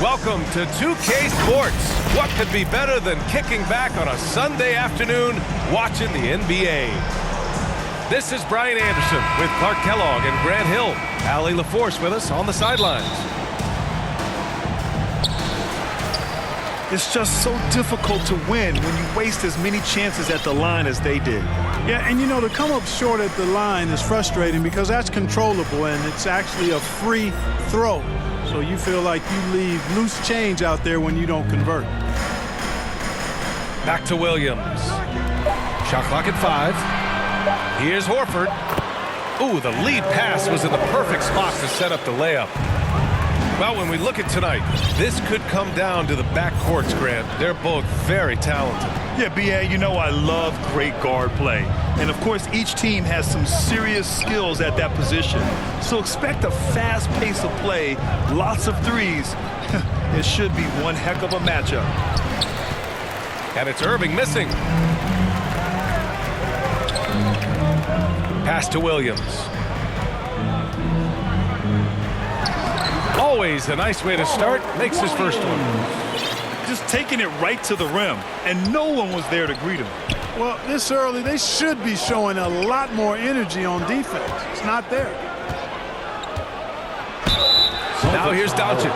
Welcome to 2K Sports. What could be better than kicking back on a Sunday afternoon watching the NBA? This is Brian Anderson with Clark Kellogg and Grant Hill. Allie LaForce with us on the sidelines. It's just so difficult to win when you waste as many chances at the line as they did. Yeah, and you know, to come up short at the line is frustrating because that's controllable and it's actually a free throw. So you feel like you leave loose change out there when you don't convert. Back to Williams. Shot clock at 5. Here's Horford. Ooh, the lead pass was in the perfect spot to set up the layup. Well, when we look at tonight, this could come down to the backcourts, Grant. They're both very talented. Yeah, B.A., you know I love great guard play. And, of course, each team has some serious skills at that position. So expect a fast pace of play, lots of threes. It should be one heck of a matchup. And it's Irving missing. Pass to Williams. Always a nice way to start. Makes his first one. Just taking it right to the rim, and no one was there to greet him. Well, this early, they should be showing a lot more energy on defense. It's not there. Now here's Doncic.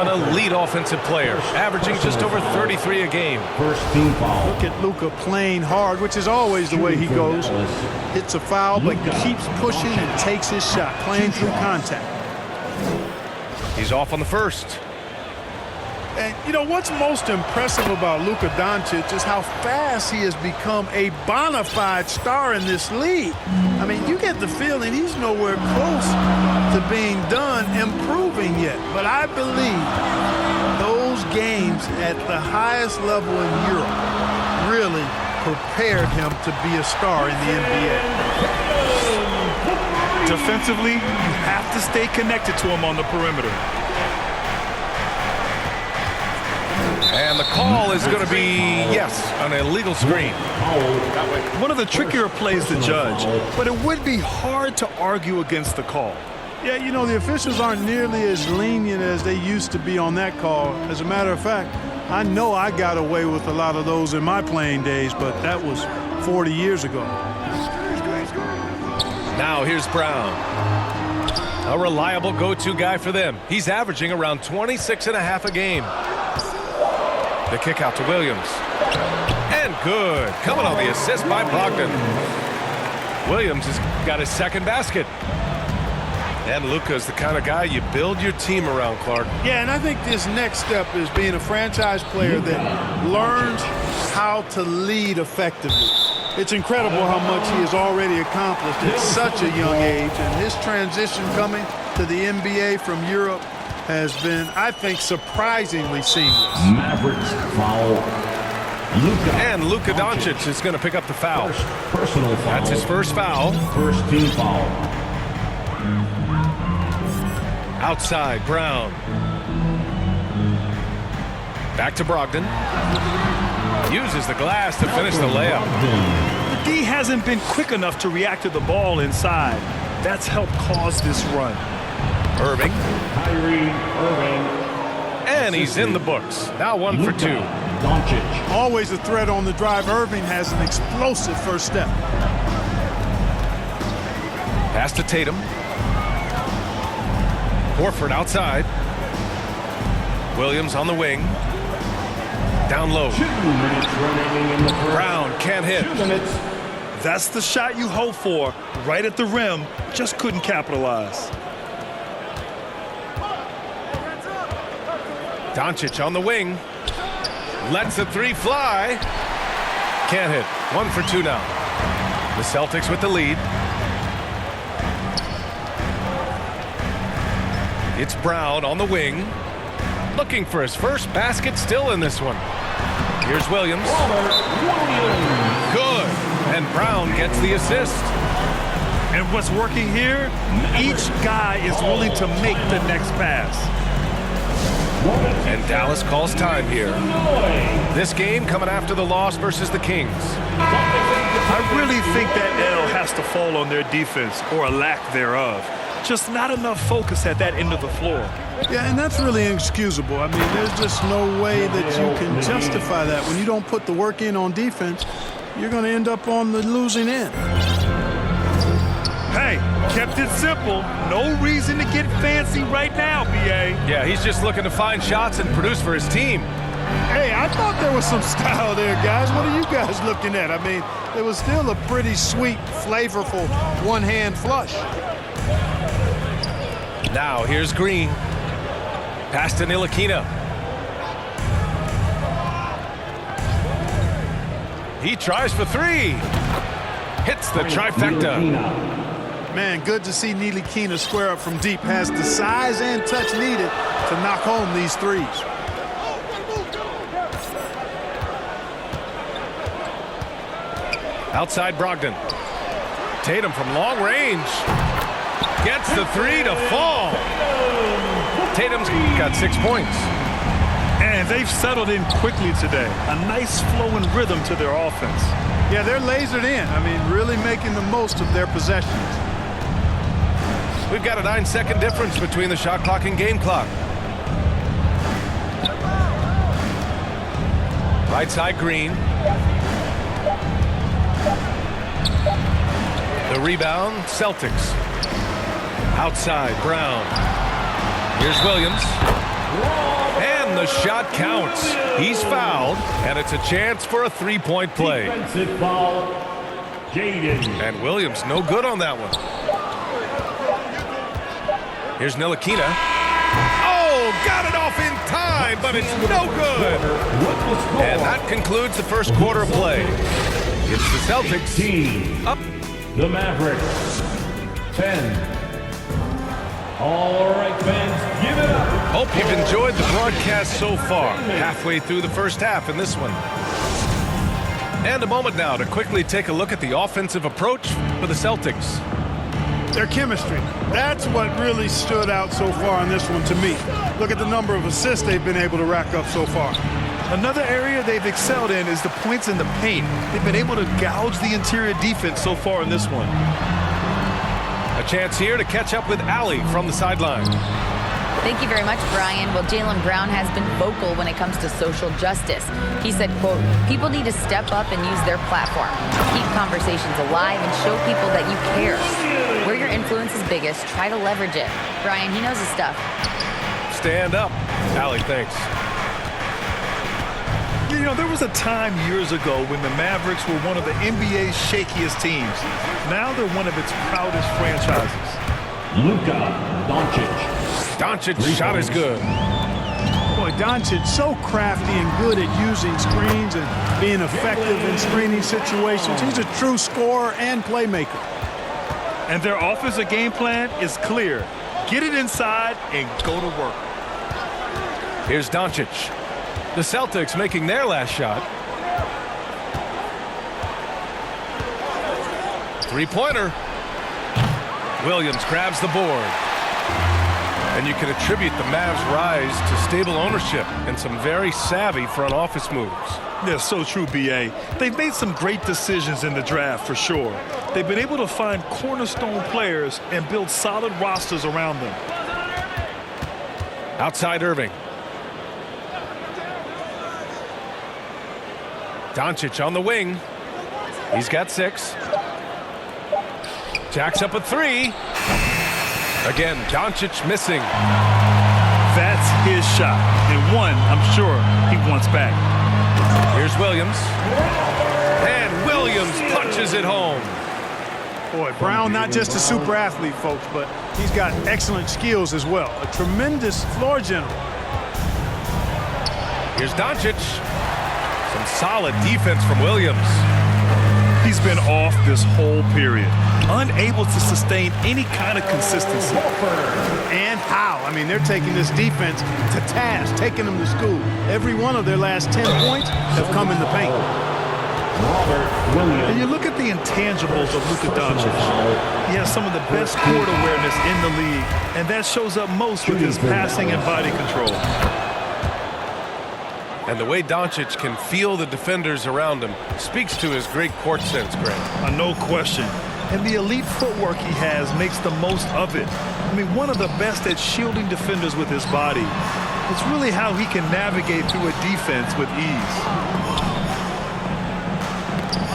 An elite offensive player, averaging just over 33 a game. First team foul. Look at Luka playing hard, which is always the way he goes. Hits a foul, but keeps pushing and takes his shot, playing through contact. He's off on the first. And, you know, what's most impressive about Luka Doncic is how fast he has become a bona fide star in this league. I mean, you get the feeling he's nowhere close to being done improving yet. But I believe those games at the highest level in Europe really prepared him to be a star in the NBA. Defensively, you have to stay connected to him on the perimeter. And the call is going to be, yes, an illegal screen. One of the trickier plays to judge, but it would be hard to argue against the call. Yeah, you know, the officials aren't nearly as lenient as they used to be on that call. As a matter of fact, I know I got away with a lot of those in my playing days, but that was 40 years ago. Now here's Brown. A reliable go-to guy for them. He's averaging around 26.5 a game. The kick out to Williams. And good. Coming on the assist by Brogdon. Williams has got his second basket. And Luka's the kind of guy you build your team around, Clark. Yeah, and I think this next step is being a franchise player that learns how to lead effectively. It's incredible how much he has already accomplished at such a young age, and his transition coming to the NBA from Europe has been, I think, surprisingly seamless. Mavericks foul. And Luka Doncic is going to pick up the foul. Personal foul. That's his first foul. First team foul. Outside, Brown. Back to Brogdon. Uses the glass to finish the layup. The D hasn't been quick enough to react to the ball inside. That's helped cause this run. Irving. Kyrie Irving. And he's in the books. Now 1 for 2. Doncic. Always a threat on the drive. Irving has an explosive first step. Pass to Tatum. Horford outside. Williams on the wing. Down low. 2 minutes remaining in the first. Brown can't hit. 2 minutes. That's the shot you hope for, right at the rim. Just couldn't capitalize. Doncic on the wing. Lets the three fly. Can't hit. 1 for 2 now. The Celtics with the lead. It's Brown on the wing. Looking for his first basket still in this one. Here's Williams. Good. And Brown gets the assist. And what's working here, each guy is willing to make the next pass. And Dallas calls time here. This game coming after the loss versus the Kings. I really think that L has to fall on their defense, or a lack thereof. Just not enough focus at that end of the floor. Yeah, and that's really inexcusable. I mean, there's just no way that you can justify that. When you don't put the work in on defense, you're going to end up on the losing end. Hey, kept it simple. No reason to get fancy right now, B.A. Yeah, he's just looking to find shots and produce for his team. Hey, I thought there was some style there, guys. What are you guys looking at? I mean, it was still a pretty sweet, flavorful one-hand flush. Now here's Green. Pass to Ntilikina. He tries for three. Hits the trifecta. Man, good to see Ntilikina square up from deep. Has the size and touch needed to knock home these threes. Outside Brogdon. Tatum from long range. Gets the three to fall. Tatum's got 6 points. And they've settled in quickly today. A nice flow and rhythm to their offense. Yeah, they're lasered in. I mean, really making the most of their possessions. We've got a 9-second difference between the shot clock and game clock. Right side Green. The rebound, Celtics. Outside, Brown. Here's Williams. And the shot counts. He's fouled, and it's a chance for a three-point play. Defensive foul, Jaden. And Williams no good on that one. Here's Ntilikina. Oh, got it off in time, but it's no good. And that concludes the first quarter of play. It's the Celtics 18. up. The Mavericks 10. All right, fans, give it up. Hope you've enjoyed the broadcast so far. Halfway through the first half in this one. And a moment now to quickly take a look at the offensive approach for the Celtics. Their chemistry. That's what really stood out so far in this one to me. Look at the number of assists they've been able to rack up so far. Another area they've excelled in is the points in the paint. They've been able to gouge the interior defense so far in this one. A chance here to catch up with Allie from the sideline. Thank you very much, Brian. Well, Jaylen Brown has been vocal when it comes to social justice. He said, quote, people need to step up and use their platform. Keep conversations alive and show people that you care. Where your influence is biggest, try to leverage it. Brian, he knows his stuff. Stand up. Allie, thanks. You know, there was a time years ago when the Mavericks were one of the NBA's shakiest teams. Now they're one of its proudest franchises. Luka Doncic. Doncic shot is good. Boy, Doncic so crafty and good at using screens and being effective in screening situations. He's a true scorer and playmaker. And their offensive game plan is clear. Get it inside and go to work. Here's Doncic. The Celtics making their last shot. Three-pointer. Williams grabs the board. And you can attribute the Mavs' rise to stable ownership and some very savvy front office moves. Yeah, so true, B.A. They've made some great decisions in the draft for sure. They've been able to find cornerstone players and build solid rosters around them. Outside Irving. Doncic on the wing. He's got 6. Jacks up a 3. Again, Doncic missing. That's his shot, and one I'm sure he wants back. Here's Williams. And Williams punches it home. Boy, Brown not just a super athlete, folks, but he's got excellent skills as well. A tremendous floor general. Here's Doncic. Some solid defense from Williams. He's been off this whole period, unable to sustain any kind of consistency. And how? I mean, they're taking this defense to task, taking them to school. Every one of their last 10 points have come in the paint. And you look at the intangibles of Luka Doncic. He has some of the best court awareness in the league, and that shows up most with his passing and body control. And the way Doncic can feel the defenders around him speaks to his great court sense, Greg. No question. and the elite footwork he has makes the most of it. I mean, one of the best at shielding defenders with his body. It's really how he can navigate through a defense with ease.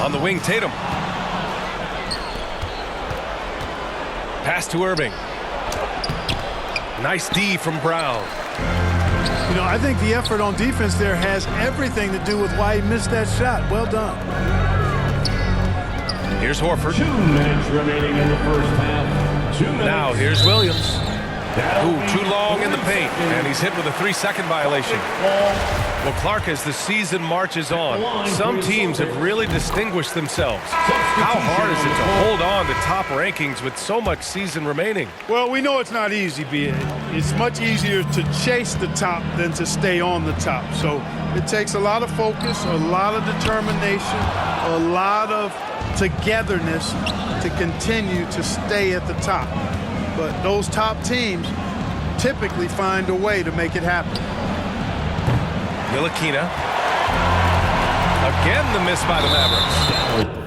On the wing, Tatum. Pass to Irving. Nice D from Brown. You know, I think the effort on defense there has everything to do with why he missed that shot. Well done. Here's Horford. 2 minutes remaining in the first half. 2 minutes. Now here's Williams. Ooh, too long in the paint, and he's hit with a 3-second violation. Well, Clark, as the season marches on, some teams have really distinguished themselves. How hard is it to hold on to top rankings with so much season remaining? Well, we know it's not easy, B.A. It's much easier to chase the top than to stay on the top. So it takes a lot of focus, a lot of determination, a lot of togetherness to continue to stay at the top. But those top teams typically find a way to make it happen. Ntilikina. Again, the miss by the Mavericks.